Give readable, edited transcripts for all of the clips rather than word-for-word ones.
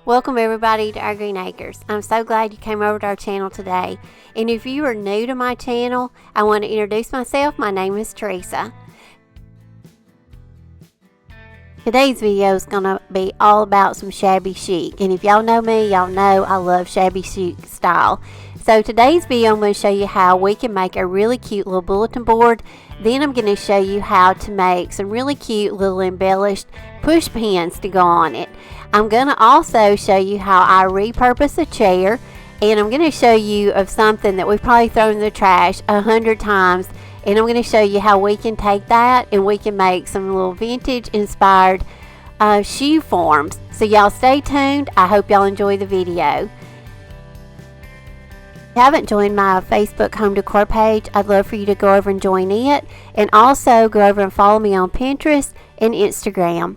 Welcome everybody to our Green Acres. I'm so glad you came over to our channel today. And if you are new to my channel, I want to introduce myself. My name is Teresa. Today's video is going to be all about some shabby chic. And if y'all know me, y'all know I love shabby chic style. So today's video I'm going to show you how we can make a really cute little bulletin board. Then I'm going to show you how to make some really cute little embellished push pins to go on it. I'm going to also show you how I repurpose a chair, and I'm going to show you of something that we've probably thrown in the trash 100 times, and I'm going to show you how we can take that and we can make some little vintage inspired shoe forms. So y'all stay tuned. I hope y'all enjoy the video. If you haven't joined my Facebook home decor page, I'd love for you to go over and join it, and also go over and follow me on Pinterest and Instagram.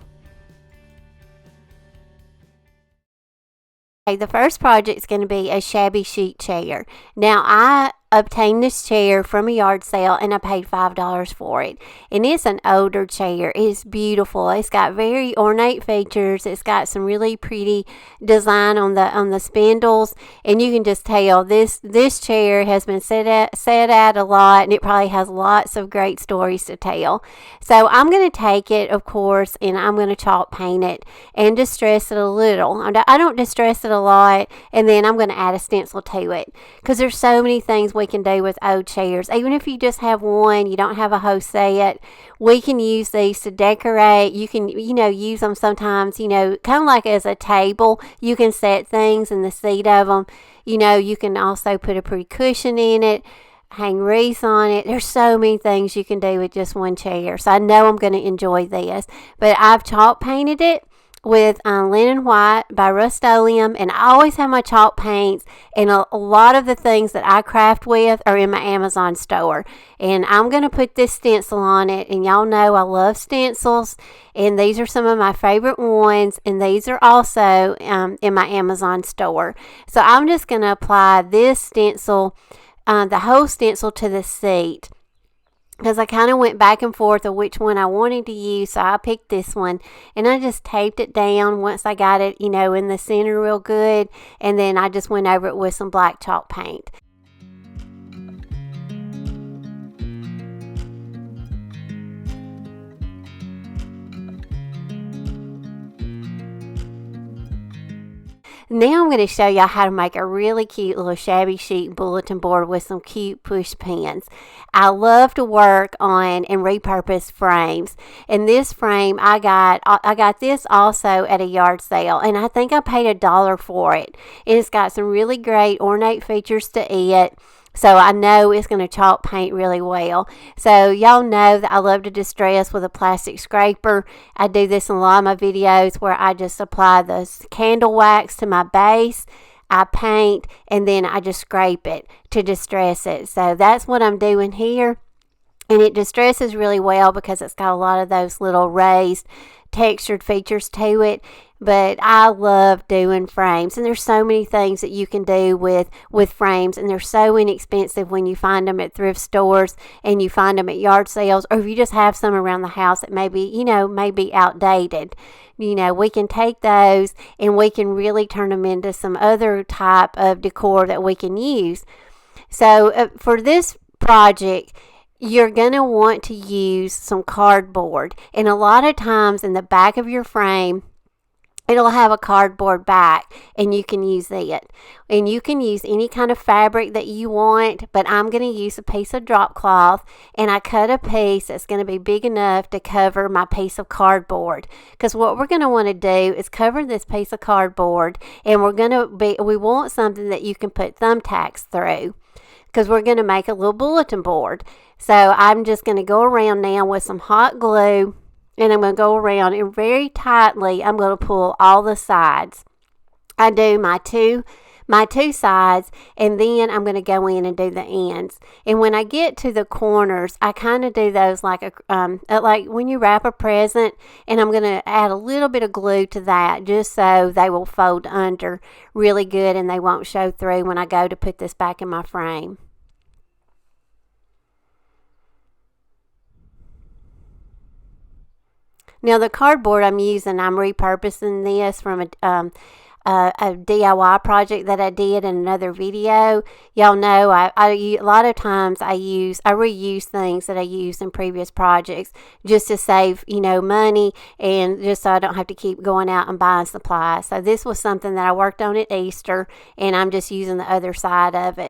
Okay, the first project is going to be a shabby chic chair. Now I obtained this chair from a yard sale and I paid $5 for it, and it's an older chair. It's beautiful. It's got very ornate features. It's got some really pretty design on the spindles, and you can just tell this chair has been set at a lot, and it probably has lots of great stories to tell. So I'm going to take it, of course, and I'm going to chalk paint it and distress it a little. I don't distress it a lot, and then I'm going to add a stencil to it, because there's so many things we can do with old chairs. Even if you just have one, you don't have a whole set, we can use these to decorate. You can, use them sometimes, kind of like as a table. You can set things in the seat of them. You can also put a pretty cushion in it, hang wreaths on it. There's so many things you can do with just one chair. So I know I'm going to enjoy this. But I've chalk painted it with linen white by Rust-Oleum, and I always have my chalk paints, and a lot of the things that I craft with are in my Amazon store. And I'm going to put this stencil on it, and y'all know I love stencils, and these are some of my favorite ones, and these are also in my Amazon store. So I'm just going to apply this stencil, the whole stencil, to the seat, because I kind of went back and forth of which one I wanted to use. So I picked this one, and I just taped it down once I got it, in the center real good, and then I just went over it with some black chalk paint. Now I'm going to show y'all how to make a really cute little shabby chic bulletin board with some cute push pins. I love to work on and repurpose frames. And this frame I got this also at a yard sale, and I think I paid $1 for it. It's got some really great ornate features to it. So I know it's going to chalk paint really well. So y'all know that I love to distress with a plastic scraper. I do this in a lot of my videos where I just apply the candle wax to my base. I paint, and then I just scrape it to distress it. So that's what I'm doing here. And it distresses really well because it's got a lot of those little raised textured features to it. But I love doing frames, and there's so many things that you can do with frames, and they're so inexpensive when you find them at thrift stores and you find them at yard sales, or if you just have some around the house that maybe may be outdated. We can take those and we can really turn them into some other type of decor that we can use. So for this project, you're going to want to use some cardboard, and a lot of times in the back of your frame, it'll have a cardboard back, and you can use it. And you can use any kind of fabric that you want, but I'm going to use a piece of drop cloth, and I cut a piece that's going to be big enough to cover my piece of cardboard. Because what we're going to want to do is cover this piece of cardboard, and we want something that you can put thumbtacks through, because we're going to make a little bulletin board. So I'm just going to go around now with some hot glue, and I'm going to go around, and very tightly I'm going to pull all the sides. I do my two sides, and then I'm going to go in and do the ends. And when I get to the corners, I kind of do those like when you wrap a present, and I'm going to add a little bit of glue to that just so they will fold under really good and they won't show through when I go to put this back in my frame. Now the cardboard I'm using, I'm repurposing this from a DIY project that I did in another video. Y'all know a lot of times I reuse things that I used in previous projects just to save, money, and just so I don't have to keep going out and buying supplies. So this was something that I worked on at Easter, and I'm just using the other side of it.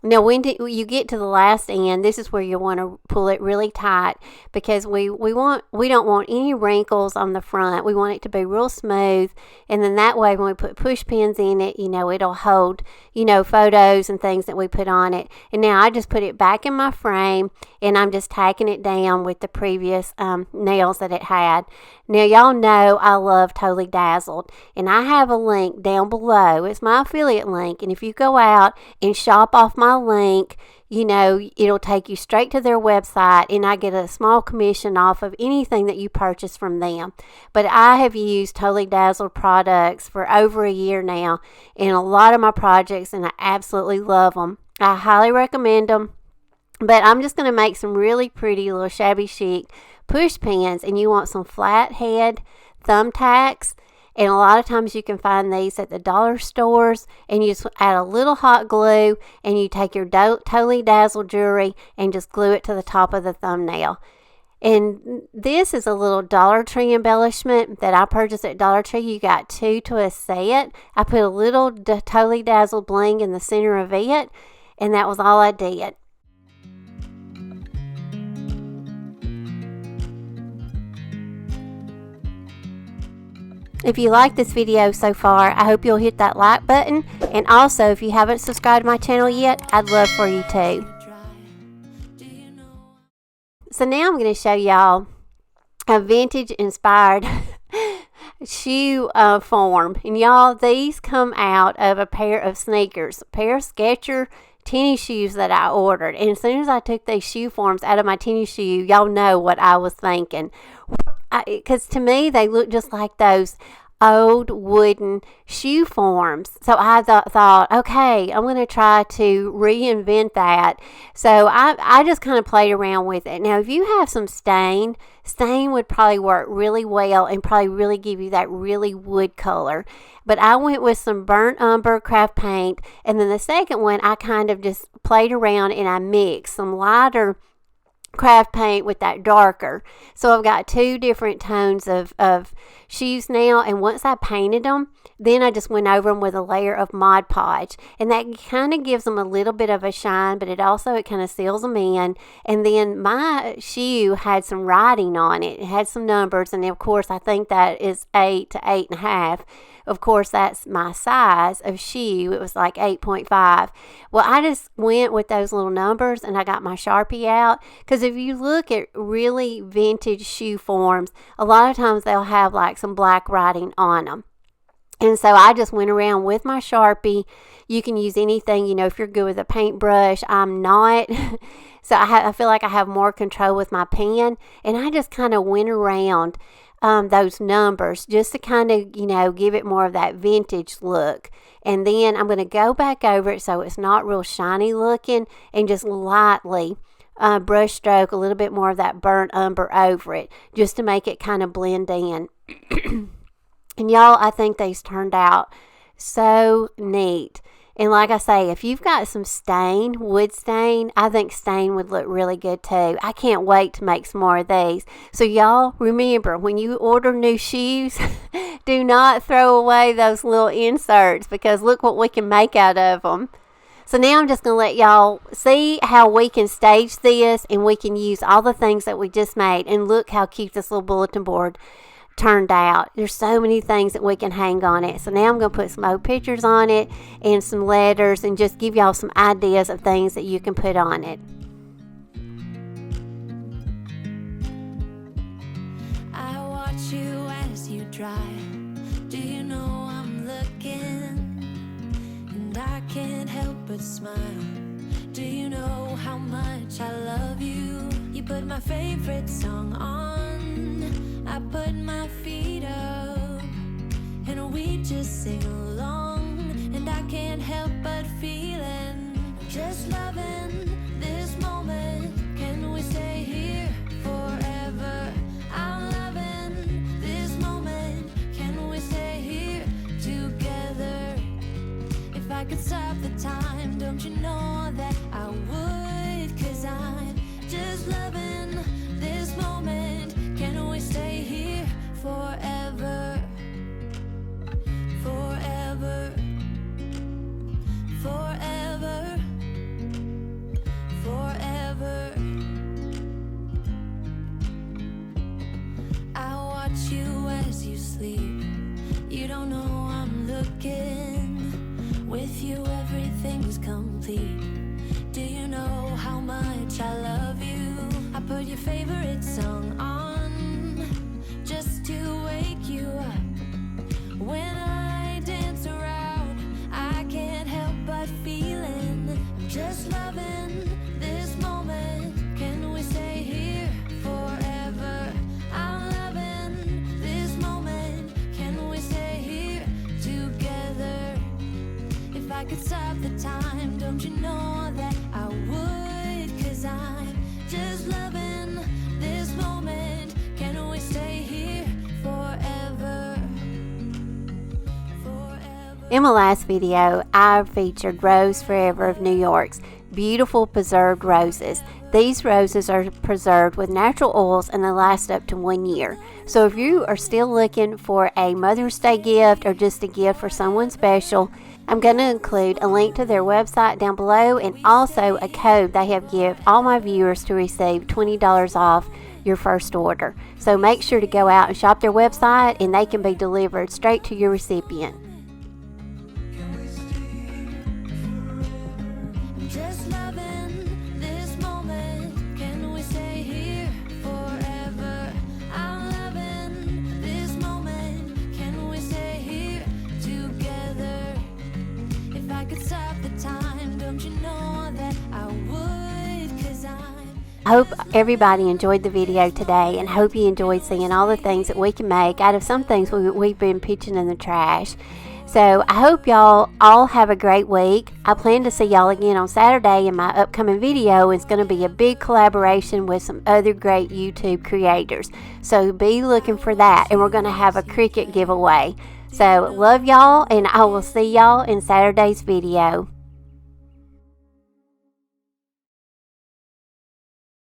Now, when you get to the last end, this is where you want to pull it really tight, because we don't want any wrinkles on the front. We want it to be real smooth, and then that way when we put push pins in it, it'll hold, photos and things that we put on it. And now I just put it back in my frame, and I'm just tacking it down with the previous nails that it had. Now, y'all know I love Totally Dazzled, and I have a link down below. It's my affiliate link, and if you go out and shop off my link, it'll take you straight to their website, and I get a small commission off of anything that you purchase from them. But I have used Totally Dazzled products for over a year now in a lot of my projects, and I absolutely love them. I highly recommend them. But I'm just going to make some really pretty little Shabby Chic push pins, and you want some flat head thumbtacks. And a lot of times you can find these at the dollar stores, and you just add a little hot glue, and you take your Totally Dazzled jewelry and just glue it to the top of the thumbnail. And this is a little Dollar Tree embellishment that I purchased at Dollar Tree. You got 2 to a set. I put a little Totally Dazzled bling in the center of it, and that was all I did. If you like this video so far, I hope you'll hit that like button. And also, if you haven't subscribed to my channel yet, I'd love for you to. So now I'm going to show y'all a vintage inspired shoe form. And y'all, these come out of a pair of sneakers, a pair of Skechers tennis shoes that I ordered. And as soon as I took these shoe forms out of my tennis shoe, y'all know what I was thinking. Because to me, they look just like those old wooden shoe forms. So I thought, okay, I'm going to try to reinvent that. So I just kind of played around with it. Now, if you have some stain would probably work really well and probably really give you that really wood color. But I went with some burnt umber craft paint, and then the second one, I kind of just played around and I mixed some lighter craft paint with that darker. So I've got 2 different tones of shoes now, and once I painted them, then I just went over them with a layer of Mod Podge, and that kind of gives them a little bit of a shine, but it kind of seals them in. And then my shoe had some writing on it. It had some numbers, and of course I think that is 8 to 8.5. Of course, that's my size of shoe. It was like 8.5. Well, I just went with those little numbers, and I got my Sharpie out. Because if you look at really vintage shoe forms, a lot of times they'll have like some black writing on them. And so I just went around with my Sharpie. You can use anything, if you're good with a paintbrush. I'm not. So I feel like I have more control with my pen. And I just kind of went around those numbers just to kind of, give it more of that vintage look. And then I'm going to go back over it so it's not real shiny looking, and just lightly brush stroke a little bit more of that burnt umber over it just to make it kind of blend in. And y'all, I think these turned out so neat. And like I say, if you've got some wood stain, I think stain would look really good too. I can't wait to make some more of these. So y'all, remember, when you order new shoes, do not throw away those little inserts, because look what we can make out of them. So now I'm just going to let y'all see how we can stage this, and we can use all the things that we just made. And look how cute this little bulletin board turned out. There's so many things that we can hang on it. So now I'm going to put some old pictures on it and some letters, and just give y'all some ideas of things that you can put on it. I watch you as you drive. Do you know I'm looking? And I can't help but smile. Do you know how much I love you? You put my favorite song on. I put my feet up, and we just sing along. And I can't help but feeling, just loving this moment. Can we stay here forever? I'm loving this moment. Can we stay here could stop the time, don't you know that I would? 'Cause I'm just loving this moment. Can we stay here forever? Forever. Forever. Forever. I watch you as you sleep. You don't know I'm looking. With you everything's complete. Do you know how much I love you? I put your favorite song on just to wake you up. When I dance around, I can't help but feeling. I'm just loving this moment. Can we stay here forever? I'm loving this moment. Can we stay here together? If I could stop the time, don't you know that I would? 'Cause I'm just loving this moment. Can we stay here forever? Forever. In my last video, I featured Rose Forever of New York's beautiful preserved roses. These roses are preserved with natural oils and they last up to 1 year. So if you are still looking for a Mother's Day gift or just a gift for someone special, I'm going to include a link to their website down below and also a code they have given all my viewers to receive $20 off your first order. So make sure to go out and shop their website and they can be delivered straight to your recipient. Just loving this moment. Can we stay here forever? I'm loving this moment. Can we stay here together? If I could stop the time, don't you know that I would? 'Cause I hope everybody enjoyed the video today and hope you enjoyed seeing all the things that we can make out of some things we've been pitching in the trash. So I hope y'all all have a great week. I plan to see y'all again on Saturday in my upcoming video. It's going to be a big collaboration with some other great YouTube creators. So be looking for that. And we're going to have a Cricut giveaway. So love y'all and I will see y'all in Saturday's video.